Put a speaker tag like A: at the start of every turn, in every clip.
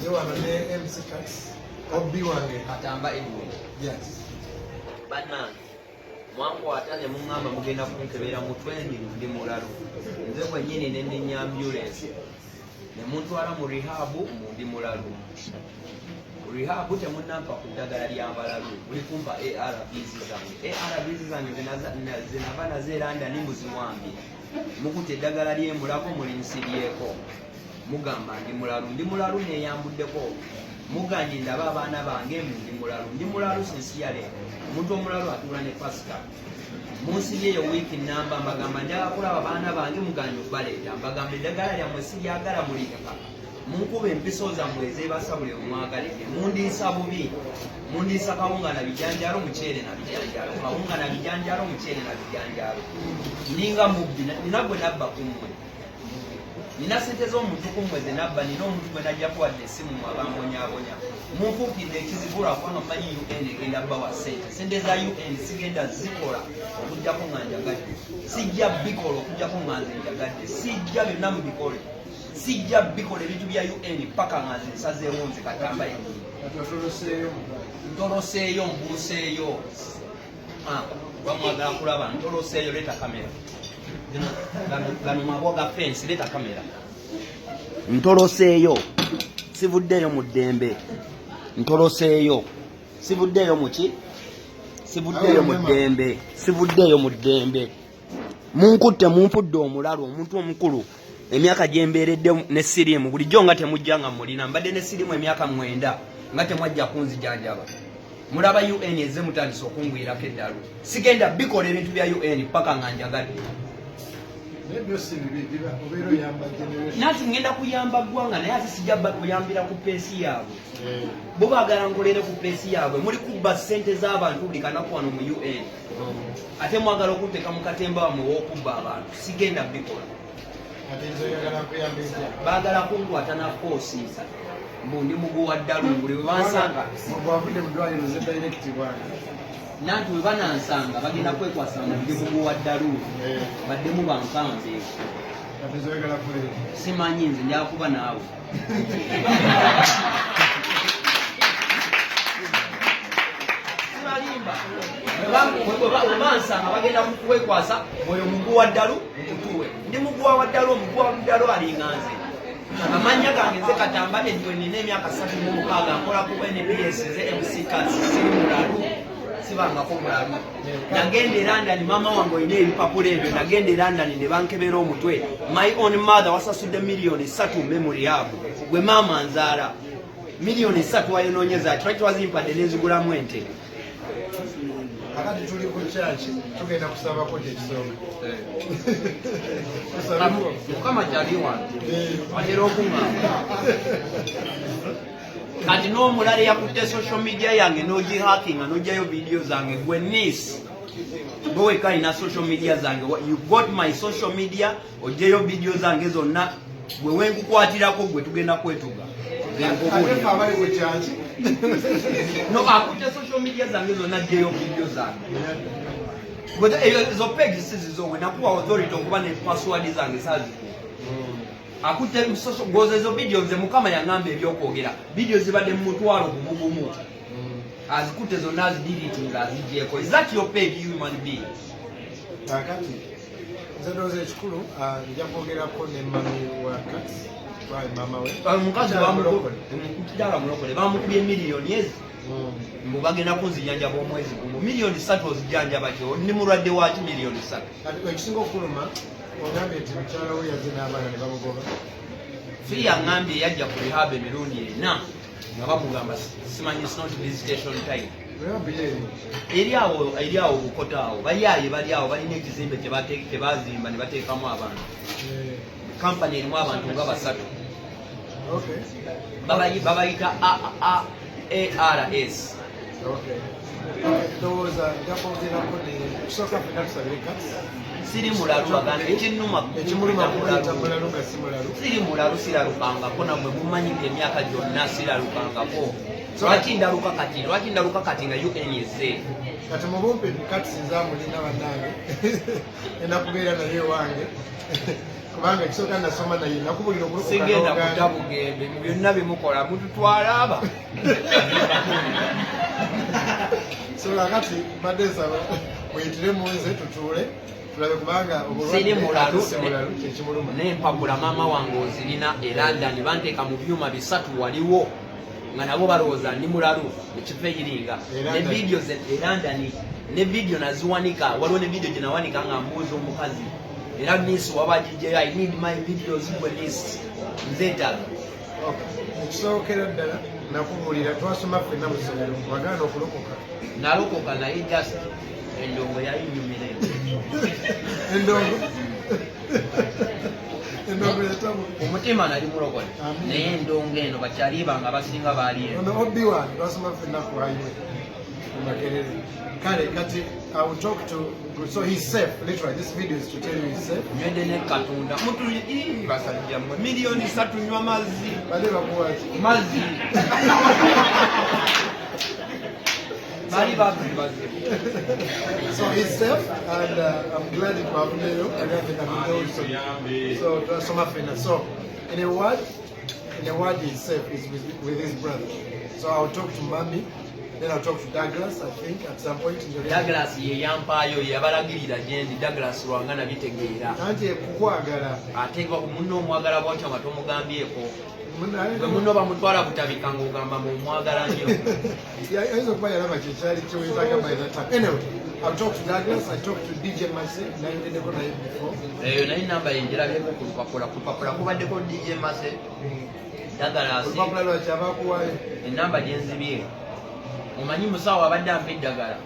A: Yo wana ne MC Cuts. Obi wange.
B: Katamba Edwin.
A: Yes.
B: Bana. Mwangu atane mungamba mugenda kunkebera mu 20 ndi mulalo. Nze kwennyini ne ndi ambulance. Ne muntu ala mu rehab ndi mulalo. Rehab temunampa ku ddagala ly'abalalu. Buli kumpa ARVs zange. ARVs zange zinabana zeeranda nimbuzi mwambi. Mukute eddagala ly'emulako mulinsiryeko. Mugamba ndi mulalu neyambuddeko. Muganye ndaba abaana bange ndi mulalu sinsiyale. Omuntu omulalu atuula ne pasika. Munsibyeyo wiiki namba mbagamba njagala kulaba abaana bange muganye okubaleeta. Mbagamba eddagala lyammwe siryagala mulireka. Munkuba empiso zammwe ezeebasa buli omwagalidde. Mundiisa bubi. Mundiisa kawunga na bijanjaalo, muceere na bijanjaalo. Kawunga na bijanjaalo, muceere na bijanjaalo. Ninga mubbi nina gwe nabba ku mmwe. Nina sente z'omuntu ku mmwe ze nabba, nina omuntu gwe najja kuwadde essimu mu abambonyaabonya. Munfuukidde ekizibula kubanga mmanyi UN egenda bbawa sente. Sente za UN sigenda zikola okugjako nga njagadde. Sijja bikola okugjako nga nze njagadde. Sijja byonna mu bikole. Sijja bikola ebintu bya UN paka nga nze nsazeewo nze Katamba Edwin. Ntoloseeyo mbuuseeyo. Bamwagala kulaba ntoloseeyo, leeta kamera. Gano mabwa ga fensi, leeta kamera. Ntoloseeyo. Sivuddeeyo mu ddembe. Ntoloseeyo. Sivuddeeyo mu ki? Sivuddeeyo mu ddembe. Sivuddeeyo mu ddembe. Munkutte munfudde omulalu, omuntu omukulu. Emyaka gyembeeredde ne siriimu bulijjo nga temujja nga mulina. Mbadde ne siriimu emyaka 9 nga temwajja kunzijanjaba. Mulaba UN ezze mutandise okungwirako eddalu. Sigenda bikola ebintu bya UN paka nga njagadde. Nati ngenda kuyamba ggwanga naye ate sijja kuyambira ku peesi yaabwe. Bo baagala nkolere ku peesi yaabwe. Muli kubba ssente z'abantu buli kanaku wano mu UN. Ate mwagala okuteeka mu katemba wamwe w'okubba abantu. Sigenda bikola. Baagala kunkwata na foosi. Mbundi muguwa ddalu buli we bansanga. Nanti we banansanga bagenda kwekwasa ndi muguwa ddalu. Baddemu bankambe. Simanyi nze njala kuba naawe. Simalimba. Bansanga bagenda kwekwasa oyo muguwa ddalu mutuwe. Ndi muguwa wa ddalu, omuguwa ddalu alinganze. Amanya gange nze Katamba Edwin nina emyaka 36 nkola ku NBS ze MC Cuts siri mulalu. Sibangako mulalu. Nagenda e London, mama wange olina ebipapula ebyo. Nagenda e London ne bankebera omutwe. My own mother wasasudde miliyoni 3 memory yabo. Gwe mama nzaala. Miliyoni 3 wayonoonyeza ati lwaki wazimpadde n'ezigulamu ente.
A: Akati tuli ku church tugenda kusaba ko ekisonga.
B: Mukama kyali wange. Watera okungamba. Kati n'omulala yakutte social media yange n'ogihakinga n'ojjayo video zange gwe niece. Bowe kalina social media zange. You got my social media, ojjayo video zange zonna. Gwe wengukwatirako gwe tugenda kwetuga. No, akutte social media zange zonna jjayo video zange. But ezo page sizizo we nakuwa authority okuba ne password zange sazi. Akutte social gozezo video ze Mukama yangamba ebyokwogera. Video zibadde mu mutwalo gumu. Azikutte zonna azidelete ngazijjeko. Is that your page, human being?
A: Akati nze ekikulu nja kwogerako ne mami wa Cuts. Mama we.
B: Mukazi bamulokole bamukubye miliyoni ezi. Mbu bagenda kunzijanjaba omwezi gumu. Miliyoni 3 ozijanjaba kyo. Ndi mulwadde waki miliyoni 3.
A: Kati ekisinga okuluma ogambye nti mukyala we yazze n'abaana ne bamugoba.
B: Fi yangambye yajja ku rehab emirundi 4 nga bamugamba simanyi it's not visitation time. Eri awo Bukota awo bali awo balina ekizimbe kyebazimba ne bateekamu abantu. Kampani erimu abantu nga 3. Babayita ARS. Siri mulalu baganda ekinnuma siri mulalu siralukangako namwe mumanyidde emyaka gyonna siralukangako. Lwaki ndaluka kati nga UN ezze.
A: Kati mubumpe Cuts nzamulina bannange enda kubeera naye wange kubanga ekisooka nasoma naye nakubulira okulokoka
B: sigenda kutabugende mu byonna bimukola mututwala aba
A: so kakati badde nsaba muyitire mu nze tutuule tulabe kubanga
B: siri mulalu
A: kyekimuluma
B: n'empapula maama wange ozirina e London banteeka mu byuma bisatu waliwo nga nabo balowooza ndi mulalu ekifa eyiringa ne vidiyo e London ne vidiyo naziwanika waliwo ne vidiyo gye nawanika nga mbuuza omukazi era niisi wabagijjeyo I need my videos gwe niisi nzeetaaga
A: ekisookera ddala nakubulira twasoma ffenna mu ssomero wagaana okulokoka
B: nalokoka naye just endongo yayinyumira
A: endongo endongo yatamu
B: omutima nali mulokole naye endongo eno bakyaliibanga basinga baali
A: ono Obi-Wan twasoma ffenna ku highway mu Makerere kale kati I will talk to so he's safe literally this video is to tell you he's safe
B: nywedde ne Katonda mutuli basajja mmwe miliyoni 3 nywa mazzi
A: bale bakuwazi
B: mazzi bali bazibaze
A: so he's safe and I'm glad it happened and I think I'm so twasoma ffenna so in a word he's safe is with his brother so I'll talk to Mami. Then I'll talk to Douglas, I think, at some point in the
B: Douglas ye yampaayo yabalagirira gyendi Douglas Lwangana bitegeera
A: anti kukwagala
B: ate munno omwagala bwatyo nga tomugambyeko bwe munno bamutwala kutabika ng'ogamba mwagala nnyo
A: ayinza okuba yalaba kyekyali kiwezaaga by that time anyway I'll talk to Douglas, I talk to DJ Mase nayogeddeko naye before
B: eyo naye namba yenjirabyeko ku lupapula kubaddeko DJ Mase Douglas
A: olupapula lwaki abakuwayo
B: enamba gyenzibye omanyi musawo abadde ampa eddagala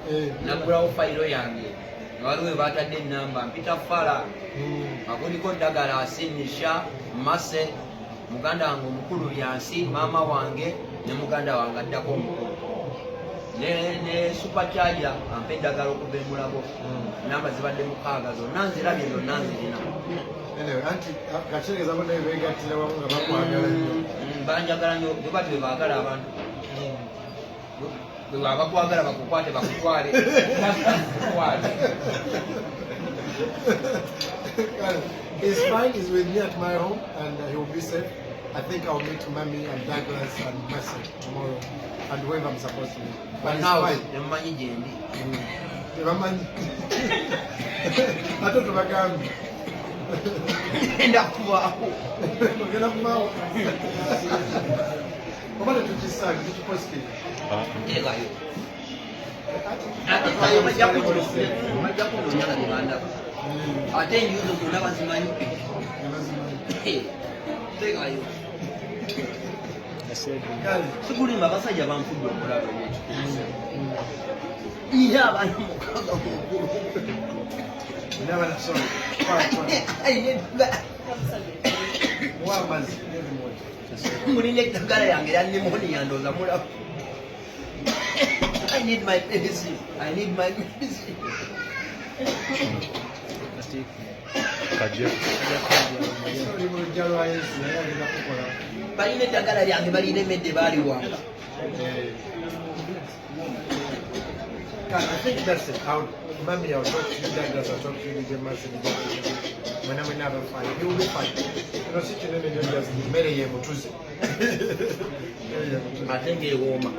B: nagulawo fayiro yange nga waliwo ebatadde enamba mpita fala akuliko ddagala asinisha Mase muganda wange omukulu Lyansi maama wange ne muganda wange addako omukulu ne supercharger ampa eddagala okuva emulago namba zibadde mukaaga zonna nzirabye zonna nzirina
A: anti kakiregezako naye begattira wamu nga bakwagala nnyo
B: banjagala nnyo bwe batyo bebaagala abantu abakwagala bakukwate bakutwale
A: he's fine, he's with me at my home and he will be safe. I think I'll meet Mami and Douglas and Mercy tomorrow and whoever I'm supposed to meet. But he's fine.
B: Nemanyi gyendi
A: Tebamanyi ate tubagambi
B: enda kubaawo
A: ogenda kumaawo oba tetukisange tukipositive
B: teekayo ate bajja kunoonya nga tebandaba ate enjuzo zonna bazimanyi teekayo sikulimba abasajja banfudde okulaba ekyekituufu era abantu mukaaga mukulu mulina eddagala yange era nimoni yandooza mulaba I need my medicine. I need my medicine. balina eddagala lyange balina emedde baaliwanga
A: I think that's it. Mami, I'll talk to you, Douglas, I'll talk to you, DJ Mercy, when I'm never fine. He will be fine. You know, sitting in the just marry him or choose.
B: I think a woman.